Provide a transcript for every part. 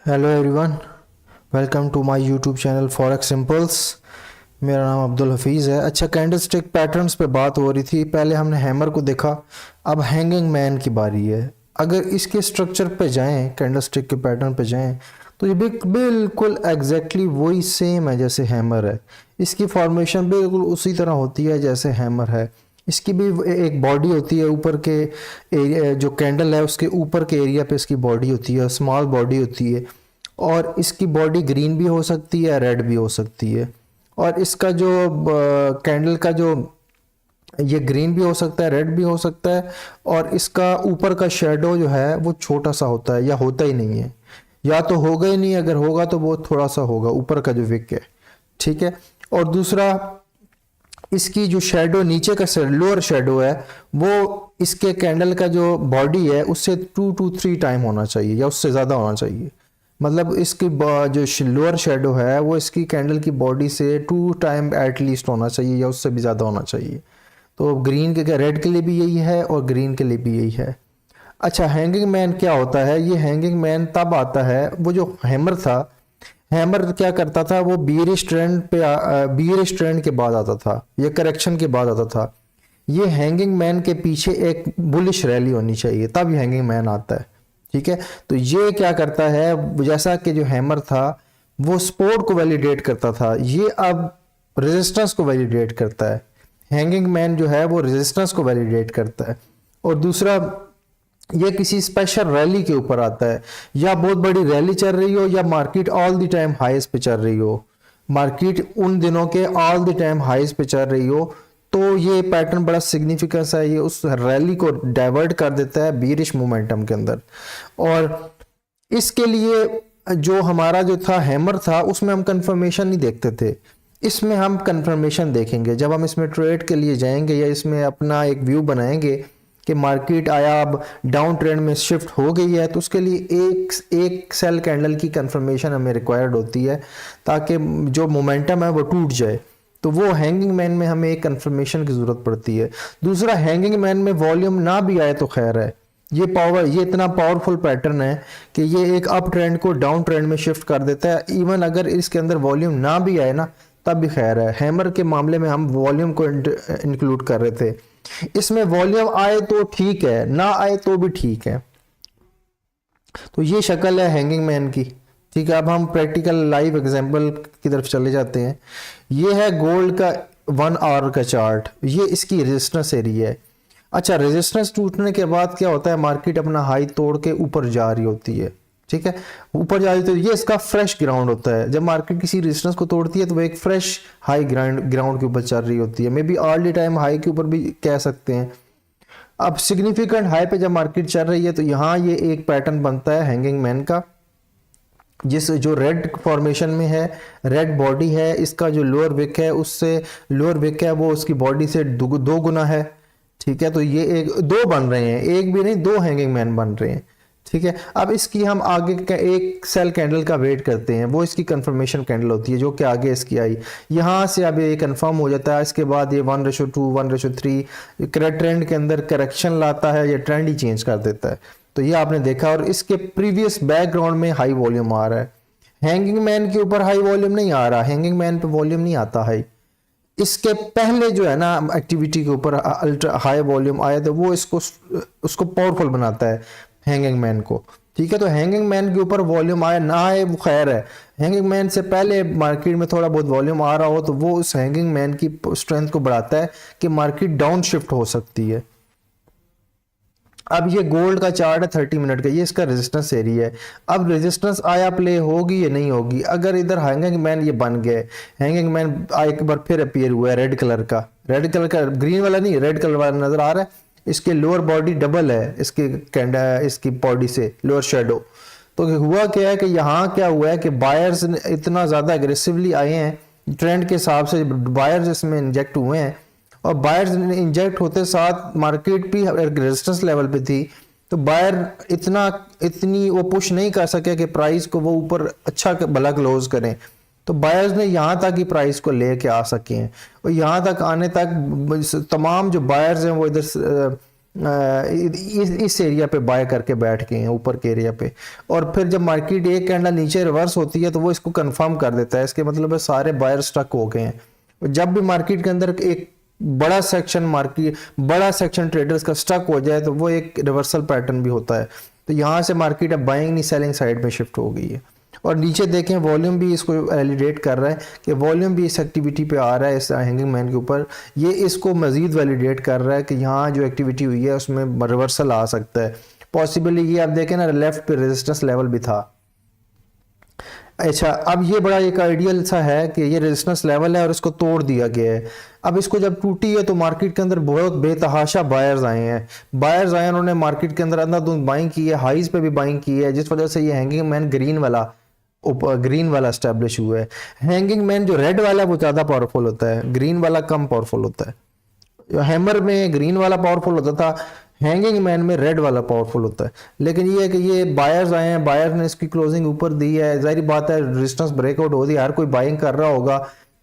Hello everyone, welcome to my YouTube channel Forex Simples. मेरा नाम अब्दुल हफीज़ है। अच्छा, कैंडलस्टिक पैटर्न्स पे बात हो रही थी। पहले हमने हैमर को देखा, अब हैंगिंग मैन की बारी है। अगर इसके स्ट्रक्चर पे जाएं, कैंडलस्टिक के पैटर्न पे जाएं, तो ये बिल्कुल एग्जैक्टली वही सेम है जैसे हैमर है। इसकी फॉर्मेशन बिल्कुल उसी तरह होती है जैसे हैमर है। इसकी भी एक बॉडी होती है, ऊपर के एरिया जो कैंडल है उसके ऊपर के एरिया पे इसकी बॉडी होती है, स्मॉल बॉडी होती है। और इसकी बॉडी ग्रीन भी हो सकती है, रेड भी हो सकती है। और इसका जो कैंडल का जो ये ग्रीन भी हो सकता है, रेड भी हो सकता है। और इसका ऊपर का शेडो जो है वो छोटा सा होता है या होता ही नहीं है, या तो होगा ही नहीं, अगर होगा तो वो थोड़ा सा होगा ऊपर का जो विक है। ठीक है। और दूसरा, इसकी जो शेडो नीचे का लोअर शेडो है वो इसके कैंडल का जो बॉडी है उससे 2 to 3 टाइम होना चाहिए या उससे ज़्यादा होना चाहिए। मतलब इसकी जो लोअर शेडो है वो इसकी कैंडल की बॉडी से 2 टाइम एटलीस्ट होना चाहिए या उससे भी ज़्यादा होना चाहिए। तो ग्रीन के रेड के लिए भी यही है और ग्रीन के लिए भी यही है। अच्छा, हैंगिंग मैन क्या होता है? ये हैंगिंग मैन तब आता है, वो जो हैमर था, हैमर क्या करता था, वो बियरिश ट्रेंड पे बियरिश ट्रेंड के बाद आता था या करेक्शन के बाद आता था। ये हैंगिंग मैन के पीछे एक बुलिश रैली होनी चाहिए, तब हैंगिंग मैन आता है। ठीक है। तो ये क्या करता है, जैसा कि जो हैमर था वो सपोर्ट को वैलिडेट करता था, ये अब रेजिस्टेंस को वैलिडेट करता है। हैंगिंग मैन जो है वो रेजिस्टेंस को वैलिडेट करता है। और दूसरा, ये किसी स्पेशल रैली के ऊपर आता है, या बहुत बड़ी रैली चल रही हो या मार्केट ऑल द टाइम हाईस पे चल रही हो, मार्केट उन दिनों के ऑल द टाइम हाईस पे चल रही हो, तो ये पैटर्न बड़ा सिग्निफिकेंस है। ये उस रैली को डाइवर्ट कर देता है बीरिश मोमेंटम के अंदर। और इसके लिए जो हमारा जो था हैमर था उसमें हम कंफर्मेशन नहीं देखते थे, इसमें हम कंफर्मेशन देखेंगे जब हम इसमें ट्रेड के लिए जाएंगे या इसमें अपना एक व्यू बनाएंगे कि मार्केट आया अब डाउन ट्रेंड में शिफ्ट हो गई है, तो उसके लिए एक सेल कैंडल की कंफर्मेशन हमें रिक्वायर्ड होती है ताकि जो मोमेंटम है वो टूट जाए। तो वो हैंगिंग मैन में हमें एक कंफर्मेशन की ज़रूरत पड़ती है। दूसरा, हैंगिंग मैन में वॉल्यूम ना भी आए तो खैर है, ये इतना पावरफुल पैटर्न है कि ये एक अप ट्रेंड को डाउन ट्रेंड में शिफ्ट कर देता है। इवन अगर इसके अंदर वॉल्यूम ना भी आए ना तब भी खैर है। हैमर के मामले में हम वॉल्यूम को इंक्लूड कर रहे थे, इसमें वॉल्यूम आए तो ठीक है, ना आए तो भी ठीक है। तो ये शक्ल है हैंगिंग मैन की। ठीक है। अब हम प्रैक्टिकल लाइव एग्जांपल की तरफ चले जाते हैं। ये है गोल्ड का 1 आवर का चार्ट, ये इसकी रेजिस्टेंस एरिया है। अच्छा, रेजिस्टेंस टूटने के बाद क्या होता है, मार्केट अपना हाई तोड़ के ऊपर जा रही होती है। ठीक है, ऊपर जा रही तो ये इसका फ्रेश ग्राउंड होता है। जब मार्केट किसी रेजिस्टेंस को तोड़ती है तो वो एक फ्रेश हाई ग्राउंड के ऊपर चल रही होती है, may be all the time high के ऊपर भी कह सकते हैं। अब सिग्निफिकेंट हाई पे जब मार्केट चल रही है तो यहाँ ये एक पैटर्न बनता है हैंगिंग मैन का, जिस जो रेड फॉर्मेशन में है, रेड बॉडी है, इसका जो लोअर विक है उससे लोअर विक है वो उसकी बॉडी से दो गुना है। ठीक है। तो ये एक दो बन रहे हैं, एक भी नहीं, दो हैंगिंग मैन बन रहे हैं। ठीक है। अब इसकी हम आगे का एक सेल कैंडल का वेट करते हैं, वो इसकी कंफर्मेशन कैंडल होती है जो कि आगे इसकी आई, यहाँ से अब ये कंफर्म हो जाता है। इसके बाद ये 1:2 1:3 ट्रेंड के अंदर करेक्शन लाता है या ट्रेंड ही चेंज कर देता है। तो ये आपने देखा, और इसके प्रीवियस बैकग्राउंड में हाई वॉल्यूम आ रहा है। हैंगिंग मैन के ऊपर हाई वॉल्यूम नहीं आ रहा, हैंगिंग मैन पे वॉल्यूम नहीं आता हाई। इसके पहले जो है ना एक्टिविटी के ऊपर अल्ट्रा हाई वॉल्यूम आया तो वो उसको पावरफुल बनाता है हैंगिंग मैन को। ठीक है। तो हैंगिंग मैन के ऊपर वॉल्यूम आए ना आए वो खैर है, हैंगिंग मैन से पहले मार्केट में थोड़ा बहुत वॉल्यूम आ रहा हो तो वो उस हैंगिंग मैन की स्ट्रेंथ को बढ़ाता है कि मार्केट डाउन शिफ्ट हो सकती है। अब ये गोल्ड का चार्ट है 30 मिनट का, ये इसका रेजिस्टेंस एरिया है। अब रेजिस्टेंस आया प्ले होगी या नहीं होगी, अगर इधर हैंगिंग मैन ये बन गए, हैंगिंग मैन एक बार फिर अपीयर हुआ है रेड कलर का, ग्रीन वाला नहीं, रेड कलर वाला नजर आ रहा है। इसके लोअर बॉडी डबल है इसकी बॉडी से लोअर शेडो। तो हुआ क्या है कि यहाँ क्या हुआ है कि बायर्स इतना ज्यादा एग्रेसिवली आए हैं, ट्रेंड के हिसाब से बायर्स इसमें इंजेक्ट हुए हैं, और बायर्स इंजेक्ट होते साथ मार्केट भी रेजिस्टेंस लेवल पे थी। तो बायर इतनी वो पुश नहीं कर सके कि प्राइस को वो ऊपर अच्छा भला क्लोज करें। तो बायर्स ने यहाँ तक ही प्राइस को लेके आ सके हैं, और यहाँ तक आने तक तमाम जो बायर्स हैं वो इधर इस एरिया पे बाय करके बैठ गए हैं ऊपर के एरिया पे। और फिर जब मार्केट एक कैंडल नीचे रिवर्स होती है तो वो इसको कंफर्म कर देता है, इसके मतलब है सारे बायर स्टक हो गए हैं। जब भी मार्केट के अंदर एक बड़ा सेक्शन ट्रेडर्स का स्टक हो जाए तो वो एक रिवर्सल पैटर्न भी होता है। तो यहाँ से मार्केट अब बाइंग नहीं सेलिंग साइड में शिफ्ट हो गई है। और नीचे देखें वॉल्यूम भी इसको वैलिडेट कर रहा है कि वॉल्यूम भी इस एक्टिविटी पे आ रहा है, इस हैंगिंग मैन के ऊपर। ये इसको मजीद वैलिडेट कर रहा है कि यहाँ जो एक्टिविटी हुई है उसमें रिवर्सल आ सकता है। पॉसिबली ये आप देखें ना, लेफ्ट पे रेजिस्टेंस लेवल भी था। अच्छा, अब ये बड़ा एक आइडियल सा है कि ये रेजिस्टेंस लेवल है और इसको तोड़ दिया गया है। अब इसको जब टूटी है तो मार्केट के अंदर बहुत बेतहाशा बायर्स आए हैं। बायर्स आए, उन्होंने मार्केट के अंदर अंधाधुंध बाइंग की है, हाईज पे भी बाइंग की है, जिस वजह से ये हैंगिंग मैन ग्रीन वाला एस्टेब्लिश हुआ है। हैंगिंग मैन जो रेड वाला है वो ज़्यादा पावरफुल होता है, ग्रीन वाला कम पावरफुल होता है। हैमर में ग्रीन वाला पावरफुल होता था, हैंगिंग मैन में रेड वाला पावरफुल होता है। लेकिन ये है कि ये बायर्स आए हैं, बायर्स ने इसकी क्लोजिंग ऊपर दी है, जाहिर बात है रेजिस्टेंस ब्रेकआउट हो रही है, हर कोई बाइंग कर रहा होगा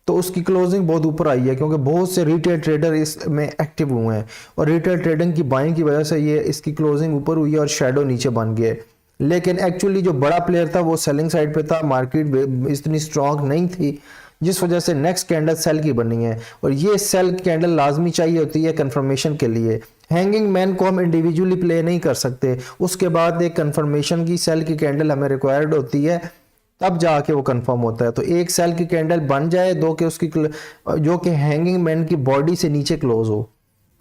तो उसकी क्लोजिंग बहुत ऊपर आई है, क्योंकि बहुत से रिटेल ट्रेडर इसमें एक्टिव हुए हैं और रिटेल ट्रेडिंग की बाइंग की वजह से ये इसकी क्लोजिंग ऊपर हुई है और शेडो नीचे बन गया है। लेकिन एक्चुअली जो बड़ा प्लेयर था वो सेलिंग साइड पे था, मार्केट इतनी स्ट्रांग नहीं थी, जिस वजह से नेक्स्ट कैंडल सेल की बनी है। और ये सेल कैंडल लाजमी चाहिए होती है कंफर्मेशन के लिए। हैंगिंग मैन को हम इंडिविजुअली प्ले नहीं कर सकते, उसके बाद एक कंफर्मेशन की सेल की कैंडल हमें रिक्वायर्ड होती है, तब जाके वो कंफर्म होता है। तो एक सेल की कैंडल बन जाए, दो के उसकी जो कि हैंगिंग मैन की बॉडी से नीचे क्लोज हो,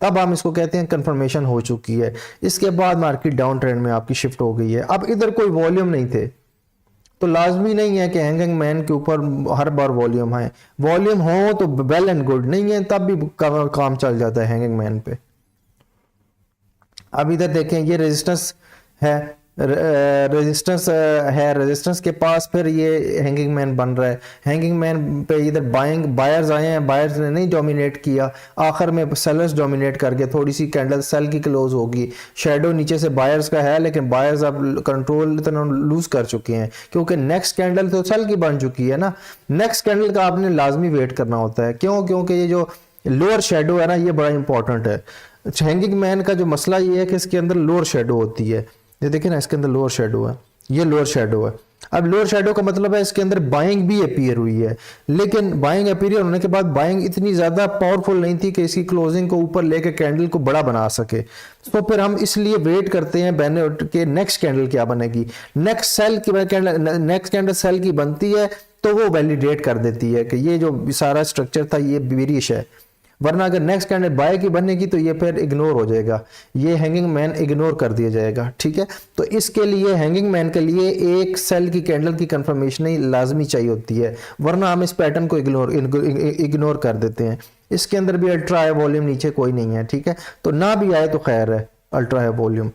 तब हम इसको कहते हैं कंफर्मेशन हो चुकी है। इसके बाद मार्केट डाउन ट्रेंड में आपकी शिफ्ट हो गई है। अब इधर कोई वॉल्यूम नहीं थे तो लाजमी नहीं है कि हैंगिंग मैन के ऊपर हर बार वॉल्यूम है। वॉल्यूम हो तो वेल एंड गुड, नहीं है तब भी काम चल जाता है हैंगिंग मैन पे। अब इधर देखें, ये रेजिस्टेंस है, रेजिस्टेंस के पास फिर ये हैंगिंग मैन बन रहा है। हैंगिंग मैन पे इधर बायर्स आए हैं, बायर्स ने नहीं डोमिनेट किया, आखिर में सेलर्स डोमिनेट करके थोड़ी सी कैंडल सेल की क्लोज होगी। शेडो नीचे से बायर्स का है, लेकिन बायर्स अब कंट्रोल इतना लूज कर चुके हैं, क्योंकि नेक्स्ट कैंडल तो सेल की बन चुकी है ना। नेक्स्ट कैंडल का आपने लाजमी वेट करना होता है, क्योंकि ये जो लोअर शेडो है ना, ये बड़ा इंपॉर्टेंट है। हैंगिंग मैन का जो मसला ये है कि इसके अंदर लोअर शेडो होती है। ये देखिए ना, इसके अंदर लोअर शेडो है, ये लोअर शेडो है। अब लोअर शेडो का मतलब है इसके अंदर बाइंग भी अपीयर हुई है, लेकिन बाइंग अपीयर होने के बाद बाइंग इतनी ज्यादा पावरफुल नहीं थी कि इसकी क्लोजिंग को ऊपर लेके कैंडल को बड़ा बना सके। तो फिर हम इसलिए वेट करते हैं बैनर के नेक्स्ट कैंडल क्या बनेगी। नेक्स्ट कैंडल सेल की बनती है तो वो वैलिडेट कर देती है कि ये जो सारा स्ट्रक्चर था ये बेरिश है, वरना अगर नेक्स्ट कैंडल बाय की बनेगी तो ये फिर इग्नोर हो जाएगा, ये हैंगिंग मैन इग्नोर कर दिया जाएगा। ठीक है, तो इसके लिए हैंगिंग मैन के लिए एक सेल की कैंडल की कंफर्मेशन ही लाजमी चाहिए होती है, वरना हम इस पैटर्न को इग्नोर कर देते हैं। इसके अंदर भी अल्ट्रा हाई वॉल्यूम नीचे कोई नहीं है, ठीक है, तो ना भी आए तो खैर है अल्ट्रा हाई वॉल्यूम।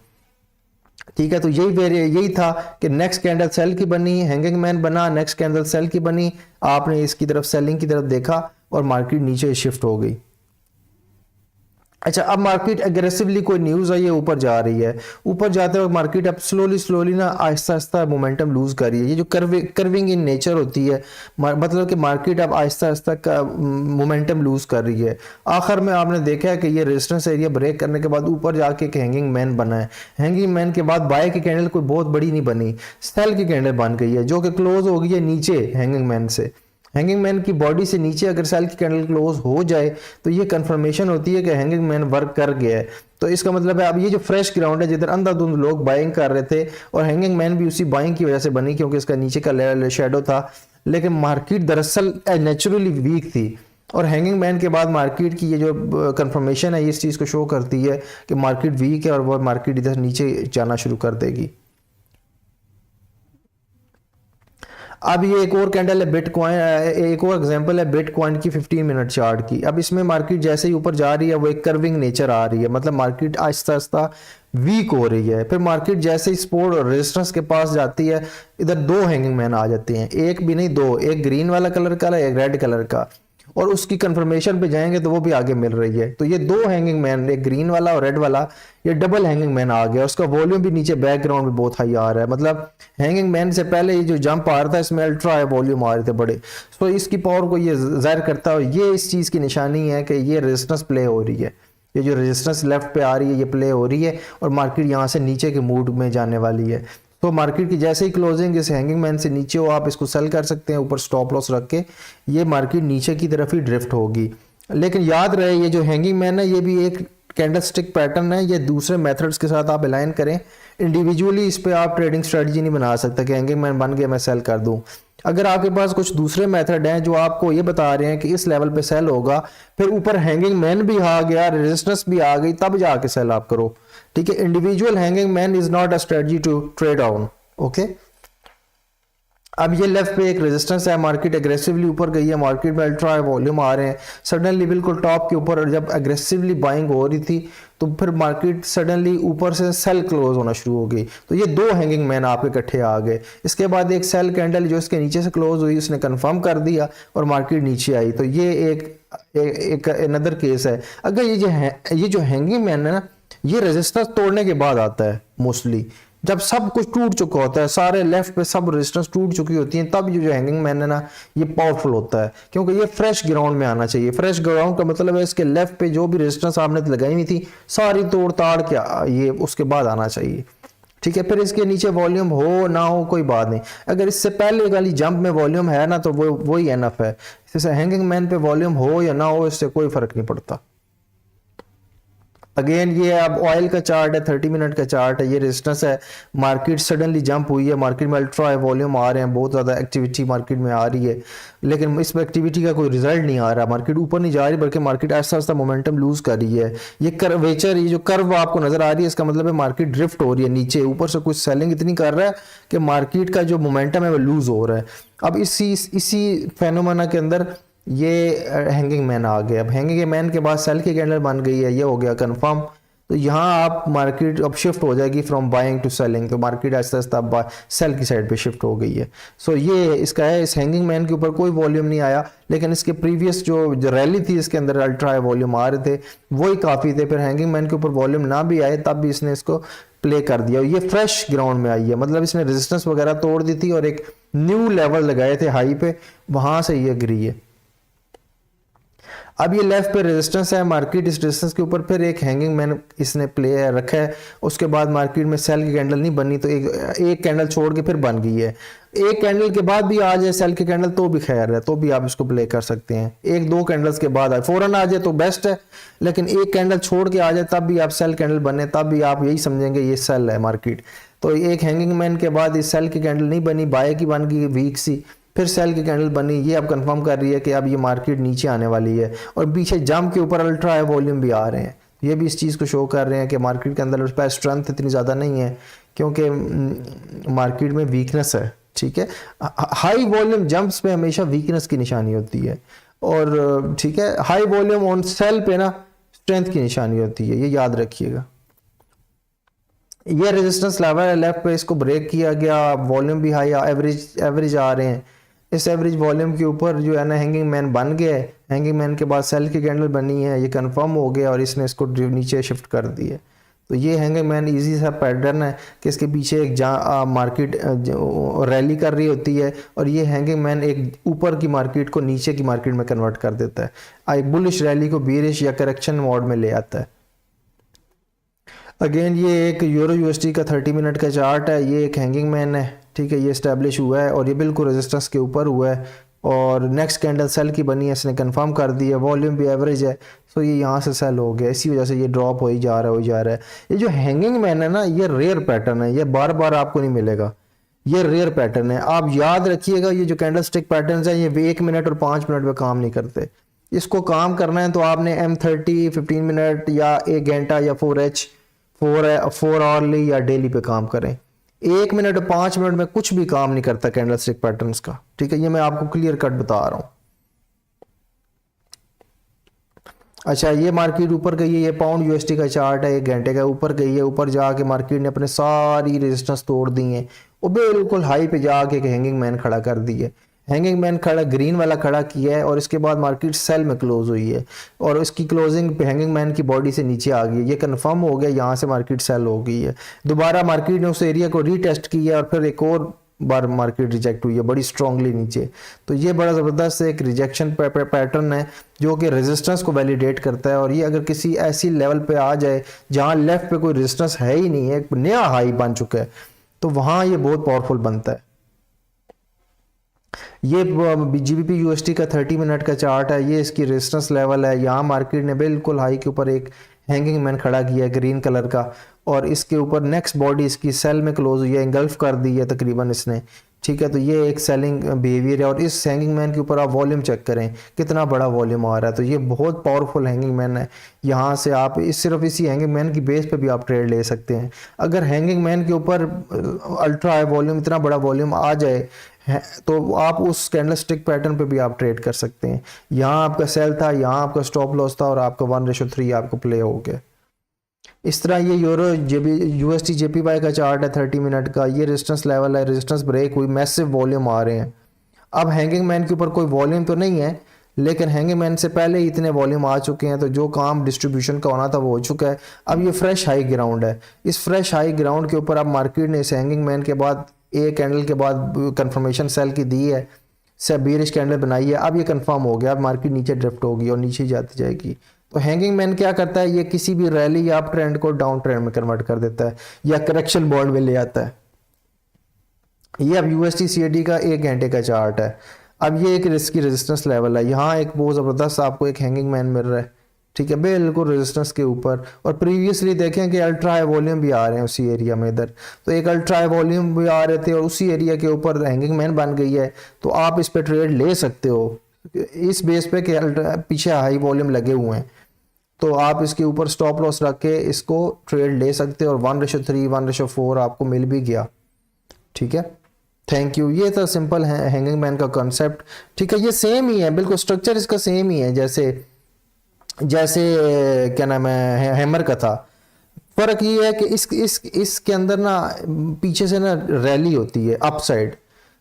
ठीक है, तो यही था कि नेक्स्ट कैंडल सेल की बनी, हैंगिंग मैन बना, नेक्स्ट कैंडल सेल की बनी, आपने इसकी तरफ सेलिंग की तरफ देखा और मार्केट नीचे शिफ्ट हो गई। अच्छा, अब मार्केट एग्रेसिवली कोई न्यूज आई है, ऊपर जा रही है, ऊपर जाते हुए मार्केट अब स्लोली ना आहिस्ता आहिस्ता मोमेंटम लूज कर रही है। ये जो कर्विंग इन नेचर होती है, मतलब कि मार्केट अब आहिस्ता आहिस्ता मोमेंटम लूज कर रही है। आखिर में आपने देखा है कि ये रेजिस्टेंस एरिया ब्रेक करने के बाद ऊपर जाके एक हैंगिंग मैन बना है। हैंगिंग मैन के बाद बाय की कैंडल कोई बहुत बड़ी नहीं बनी, सेल की कैंडल बन गई है, जो कि क्लोज हो गई है नीचे हैंगिंग मैन से। हैंगिंग मैन की बॉडी से नीचे अगर सेल की कैंडल क्लोज हो जाए तो ये कंफर्मेशन होती है कि हैंगिंग मैन वर्क कर गया है। तो इसका मतलब है अब ये जो फ्रेश ग्राउंड है, जिधर अंधाधुंध लोग बाइंग कर रहे थे, और हैंगिंग मैन भी उसी बाइंग की वजह से बनी क्योंकि इसका नीचे का शेडो था, लेकिन मार्केट दरअसल नेचुरली वीक थी। और हैंगिंग मैन के बाद मार्केट की ये जो कंफर्मेशन है, इस चीज़ को शो करती है कि मार्केट वीक है और वो मार्केट इधर नीचे जाना शुरू कर देगी। अब ये एक और कैंडल है बिटकॉइन, एक और एग्जांपल है बिटकॉइन की 15 मिनट चार्ट की। अब इसमें मार्केट जैसे ही ऊपर जा रही है वो एक कर्विंग नेचर आ रही है, मतलब मार्केट आहिस्ता आहिस्ता वीक हो रही है। फिर मार्केट जैसे ही सपोर्ट और रेजिस्टेंस के पास जाती है, इधर दो हैंगिंग मैन आ जाते हैं, एक भी नहीं दो, एक ग्रीन वाला कलर का एक रेड कलर का, और उसकी कंफर्मेशन पे जाएंगे तो वो भी आगे मिल रही है। तो ये दो हैंगिंग मैन, एक ग्रीन वाला और रेड वाला, ये डबल हैंगिंग मैन आ गया। उसका वॉल्यूम भी नीचे बैकग्राउंड में बहुत हाई आ रहा है, मतलब हैंगिंग मैन से पहले ये जो जंप आ रहा था इसमें अल्ट्रा हाई वॉल्यूम आ रहे थे बड़े। तो इसकी पावर को ये जाहिर करता है, ये इस चीज़ की निशानी है कि ये रेजिस्टेंस प्ले हो रही है। ये जो रेजिस्टेंस लेफ्ट पे आ रही है ये प्ले हो रही है और मार्केट यहाँ से नीचे के मूड में जाने वाली है। तो मार्केट की जैसे ही क्लोजिंग इस हैंगिंग मैन से नीचे हो आप इसको सेल कर सकते हैं ऊपर स्टॉप लॉस रख के, ये मार्केट नीचे की तरफ ही ड्रिफ्ट होगी। लेकिन याद रहे ये जो हैंगिंग मैन है ये भी एक कैंडलस्टिक पैटर्न है, ये दूसरे मेथड्स के साथ आप अलाइन करें। इंडिविजुअली इस पे आप ट्रेडिंग स्ट्रेटजी नहीं बना सकते कि हैंगिंग मैन बन गया मैं सेल कर दूं। अगर आपके पास कुछ दूसरे मेथड हैं जो आपको ये बता रहे हैं कि इस लेवल पे सेल होगा, फिर ऊपर हैंगिंग मैन भी आ गया, रेजिस्टेंस भी आ गई, तब जाके सेल आप करो, ठीक है। Individual hanging man is not a strategy to trade on, okay. अब ये लेफ्ट पे एक रेजिस्टेंस है, मार्केट एग्रेसिवली ऊपर गई है, मार्केट में अल्ट्रा वॉल्यूम आ रहे हैं, सडनली बिल्कुल टॉप के ऊपर, और जब एग्रेसिवली बाइंग हो रही थी तो फिर मार्केट सडनली ऊपर से सेल क्लोज होना शुरू हो गई। तो ये दो हैंगिंग मैन आपके इकट्ठे आ गए। इसके बाद एक सेल कैंडल जो इसके नीचे से क्लोज हुई उसने कंफर्म कर दिया और मार्केट नीचे आई। तो ये एक अनदर केस है। अगर ये जो हैंगिंग मैन है ना, ये रेजिस्टेंस तोड़ने के बाद आता है मोस्टली, जब सब कुछ टूट चुका होता है, सारे लेफ्ट पे सब रेजिस्टेंस टूट चुकी होती हैं, तब ये जो हैंगिंग मैन है ना ये पावरफुल होता है, क्योंकि ये फ्रेश ग्राउंड में आना चाहिए। फ्रेश ग्राउंड का मतलब है इसके लेफ्ट पे जो भी रेजिस्टेंस आपने लगाई हुई थी सारी तोड़ ताड़ के ये उसके बाद आना चाहिए, ठीक है। फिर इसके नीचे वॉल्यूम हो ना हो कोई बात नहीं, अगर इससे पहले वाली जंप में वॉल्यूम है ना तो वही एनफ है। इससे हैंगिंग मैन पे वॉल्यूम हो या ना हो इससे कोई फर्क नहीं पड़ता। अगेन ये अब ऑयल का चार्ट है, 30 मिनट का चार्ट है, ये रेजिस्टेंस है, मार्केट सडनली जंप हुई है, मार्केट में अल्ट्रा वॉल्यूम आ रहे हैं, बहुत ज़्यादा एक्टिविटी मार्केट में आ रही है, लेकिन इस पर एक्टिविटी का कोई रिजल्ट नहीं आ रहा, मार्केट ऊपर नहीं जा रही बल्कि मार्केट ऐसा ऐसा मोमेंटम लूज कर रही है। ये कर्वेचर, ये जो कर्व आपको नजर आ रही है इसका मतलब है मार्केट ड्रिफ्ट हो रही है नीचे, ऊपर से कुछ सेलिंग इतनी कर रहा है कि मार्केट का जो मोमेंटम है वो लूज हो रहा है। अब इसी फेनोमेना के अंदर ये हैंगिंग मैन आ गया। अब हैंगिंग मैन के बाद सेल की कैंडल बन गई है, ये हो गया कंफर्म। तो यहाँ आप मार्केट अब शिफ्ट हो जाएगी फ्रॉम बाइंग टू सेलिंग, तो मार्केट आहिस्ता आहिस्ता सेल की साइड पे शिफ्ट हो गई है। सो ये इसका है, इस हैंगिंग मैन के ऊपर कोई वॉल्यूम नहीं आया, लेकिन इसके प्रीवियस जो रैली थी इसके अंदर अल्ट्रा वॉल्यूम आ रहे थे, वही काफ़ी थे। फिर हैंगिंग मैन के ऊपर वॉल्यूम ना भी आए तब भी इसने इसको प्ले कर दिया। ये फ्रेश ग्राउंड में आई है, मतलब इसने रेजिस्टेंस वगैरह तोड़ दी थी और एक न्यू लेवल लगाए थे हाई पे, वहां से ये गिरी है। अब ये लेफ्ट पे रेजिस्टेंस है, मार्केट इस रेजिस्टेंस के ऊपर फिर एक हैंगिंग मैन इसने प्ले रखा है, उसके बाद मार्केट में सेल की कैंडल नहीं बनी तो एक कैंडल छोड़ के फिर बन गई है। एक कैंडल के बाद भी आ जाए सेल की कैंडल तो भी खैर है, तो भी आप इसको प्ले कर सकते हैं। एक दो कैंडल्स के बाद आए, फौरन आ जाए तो बेस्ट है, लेकिन एक कैंडल छोड़ के आ जाए तब भी आप सेल कैंडल बने, तब भी आप यही समझेंगे ये सेल है मार्केट। तो एक हैंगिंग मैन के बाद इस सेल की कैंडल नहीं बनी, बाय की बन गई वीक सी, फिर सेल की कैंडल बनी, ये अब कंफर्म कर रही है कि अब ये मार्केट नीचे आने वाली है। और पीछे जंप के ऊपर अल्ट्रा है वॉल्यूम भी आ रहे हैं, ये भी इस चीज़ को शो कर रहे हैं कि मार्केट के अंदर उस पर स्ट्रेंथ इतनी ज़्यादा नहीं है, क्योंकि मार्केट में वीकनेस है, ठीक है। हाई वॉल्यूम जंप्स पे हमेशा वीकनेस की निशानी होती है, और ठीक है हाई वॉल्यूम ऑन सेल पे ना स्ट्रेंथ की निशानी होती है, ये याद रखिएगा। ये रेजिस्टेंस लेवल है लेफ्ट पे, इसको ब्रेक किया गया, वॉल्यूम भी हाई, एवरेज आ रहे हैं। इस एवरेज वॉल्यूम के ऊपर जो है ना हैंगिंग मैन बन गया है, हैंगिंग मैन के बाद सेल की कैंडल बनी है, ये कंफर्म हो गया और इसने इसको नीचे शिफ्ट कर दिया। तो ये हैंगिंग मैन इजी सा पैटर्न है कि इसके पीछे एक मार्केट रैली कर रही होती है और ये हैंगिंग मैन एक ऊपर की मार्केट को नीचे की मार्केट में कन्वर्ट कर देता है, एक बुलिश रैली को बीरिश या करेक्शन मोड में ले आता है। अगेन ये एक यूरो यूएसडी का 30 मिनट का चार्ट है, ये एक हैंगिंग मैन है, ठीक है, ये स्टैब्लिश हुआ है और ये बिल्कुल रेजिस्टेंस के ऊपर हुआ है और नेक्स्ट कैंडल सेल की बनी है, इसने कंफर्म कर दी है, वॉल्यूम भी एवरेज है, सो ये यहाँ से सेल हो गया, इसी वजह से ये ड्रॉप हो ही जा रहा है। ये जो हैंगिंग मैन है ना ये रेयर पैटर्न है, ये बार बार आपको नहीं मिलेगा, ये रेयर पैटर्न है। आप याद रखिएगा ये जो कैंडल स्टिक पैटर्न है ये 1 मिनट और 5 मिनट में काम नहीं करते, इसको काम करना है तो आपने M30 15 मिनट या 1 घंटा या 4H 4 आवरली या डेली पे काम करें। 1 मिनट और 5 मिनट में कुछ भी काम नहीं करता कैंडल स्टिक पैटर्न्स का, ठीक है, ये मैं आपको क्लियर कट बता रहा हूं। अच्छा ये मार्केट ऊपर गई है, ये पाउंड यूएसडी का चार्ट है, 1 घंटे का ऊपर गई है, ऊपर जाके मार्केट ने अपने सारी रेजिस्टेंस तोड़ दी है और बिल्कुल हाई पे जाके हैंगिंग मैन खड़ा कर दी है। हैंगिंग मैन खड़ा ग्रीन वाला खड़ा किया है और इसके बाद मार्केट सेल में क्लोज हुई है और इसकी क्लोजिंग हैंगिंग मैन की बॉडी से नीचे आ गई है, ये कंफर्म हो गया, यहाँ से मार्केट सेल हो गई है। दोबारा मार्केट ने उस एरिया को रीटेस्ट किया और फिर एक और बार मार्केट रिजेक्ट हुई है बड़ी स्ट्रांगली नीचे। तो ये बड़ा ज़बरदस्त एक रिजेक्शन पैटर्न है जो कि रेजिस्टेंस को वैलिडेट करता है। और ये अगर किसी ऐसी लेवल पे आ जाए जहां लेफ्ट पे कोई रेजिस्टेंस है ही नहीं है, एक नया हाई बन चुका है, तो वहां ये बहुत पावरफुल बनता है। ये GBP USD का 30 मिनट का चार्ट है, ये इसकी रेजिस्टेंस लेवल है। यहाँ मार्केट ने बिल्कुल हाई के ऊपर एक हैंगिंग मैन खड़ा किया है ग्रीन कलर का, और इसके ऊपर नेक्स्ट बॉडी इसकी सेल में क्लोज हुई है, इंगल्फ कर दी है तकरीबन इसने, ठीक है। तो ये एक सेलिंग बिहेवियर है। और इस हैंगिंग मैन के ऊपर आप वॉल्यूम चेक करें कितना बड़ा वॉल्यूम आ रहा है, तो ये बहुत पावरफुल हैंगिंग मैन है। यहाँ से आप सिर्फ इसी हैंगिंग मैन की बेस पे भी आप ट्रेड ले सकते हैं। अगर हैंगिंग मैन के ऊपर अल्ट्रा हाई वॉल्यूम, इतना बड़ा वॉल्यूम आ जाए तो आप उस कैंडलस्टिक पैटर्न पे भी आप ट्रेड कर सकते हैं। यहाँ आपका सेल था, यहाँ आपका स्टॉप लॉस था, और आपका 1:3 आपको प्ले हो गया। इस तरह ये यूरो USD JPY का चार्ट है 30 मिनट का, ये रेजिस्टेंस लेवल है, रेजिस्टेंस ब्रेक हुई, मैसिव वॉल्यूम आ रहे हैं। अब हैंगिंग मैन के ऊपर कोई वॉल्यूम तो नहीं है, लेकिन हैंगिंग मैन से पहले ही इतने वॉल्यूम आ चुके हैं, तो जो काम डिस्ट्रीब्यूशन का होना था वो हो चुका है। अब ये फ्रेश हाई ग्राउंड है, इस फ्रेश हाई ग्राउंड के ऊपर अब मार्केट ने इस हैंगिंग मैन के बाद एक कैंडल के बाद कंफर्मेशन सेल की दी है, बेयरिश कैंडल बनाई है, अब ये कंफर्म हो गया, अब मार्केट नीचे ड्रिफ्ट होगी और नीचे जाती जाएगी। तो हैंगिंग मैन क्या करता है, ये किसी भी रैली या अप ट्रेंड को डाउन ट्रेंड में कन्वर्ट कर देता है या करेक्शन बॉन्ड में ले आता है। ये अब USD CAD का 1 घंटे का चार्ट है। अब ये एक रिस्क की रेजिस्टेंस लेवल है, यहाँ एक बहुत ज़बरदस्त आपको एक हैंगिंग मैन मिल रहा है, ठीक है, बिल्कुल रेजिस्टेंस के ऊपर। और प्रीवियसली देखें कि अल्ट्रा हाई वॉल्यूम भी आ रहे हैं उसी एरिया में, इधर तो एक अल्ट्रा हाई वॉल्यूम भी आ रहे थे और उसी एरिया के ऊपर हैंगिंग मैन बन गई है। तो आप इस पे ट्रेड ले सकते हो इस बेस पे कि पीछे हाई वॉल्यूम लगे हुए हैं, तो आप इसके ऊपर स्टॉप लॉस रख के इसको ट्रेड ले सकते हो। और 1:3 1:4 आपको मिल भी गया, ठीक है। Thank you. ये था सिंपल है हैंगिंग मैन का कॉन्सेप्ट, ठीक है। ये सेम ही है, बिल्कुल स्ट्रक्चर इसका सेम ही है जैसे क्या नाम है हैमर का था। फर्क ये है कि इसके अंदर ना पीछे से ना रैली होती है अप साइड।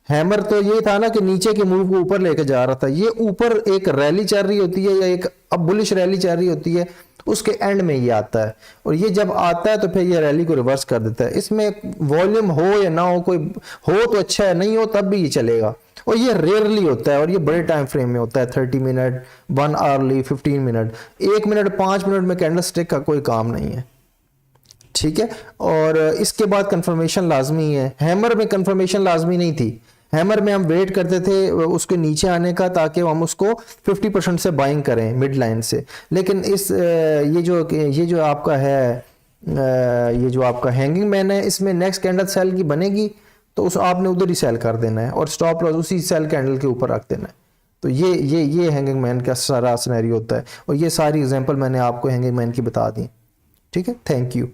हैमर तो ये था ना कि नीचे के मूव को ऊपर लेकर जा रहा था, ये ऊपर एक रैली चल रही होती है या एक अब बुलिश रैली चल रही होती है, उसके एंड में ये आता है। और ये जब आता है तो फिर ये रैली को रिवर्स कर देता है। इसमें वॉल्यूम हो या ना हो, कोई हो तो अच्छा है, नहीं हो तब भी ये चलेगा। और ये रेयरली होता है और ये बड़े टाइम फ्रेम में होता है, 30 minute, 1 hourly, 15 minute, 1 minute 5 minute में कैंडल स्टिक का कोई काम नहीं है, ठीक है। और इसके बाद कंफर्मेशन लाजमी है। हैमर में कंफर्मेशन लाजमी नहीं थी, हैमर में हम वेट करते थे उसके नीचे आने का ताकि हम उसको 50% से बाइंग करें मिड लाइन से। लेकिन ये जो आपका है ये जो आपका हैंगिंग मैन है, इसमें नेक्स्ट कैंडल सेल की बनेगी तो उस आपने उधर ही सेल कर देना है और स्टॉप लॉस उसी सेल कैंडल के ऊपर रख देना है। तो ये हैंगिंग मैन का सारा सिनेरियो होता है। और ये सारी एग्जांपल मैंने आपको हैंगिंग मैन की बता दी, ठीक है। Thank you.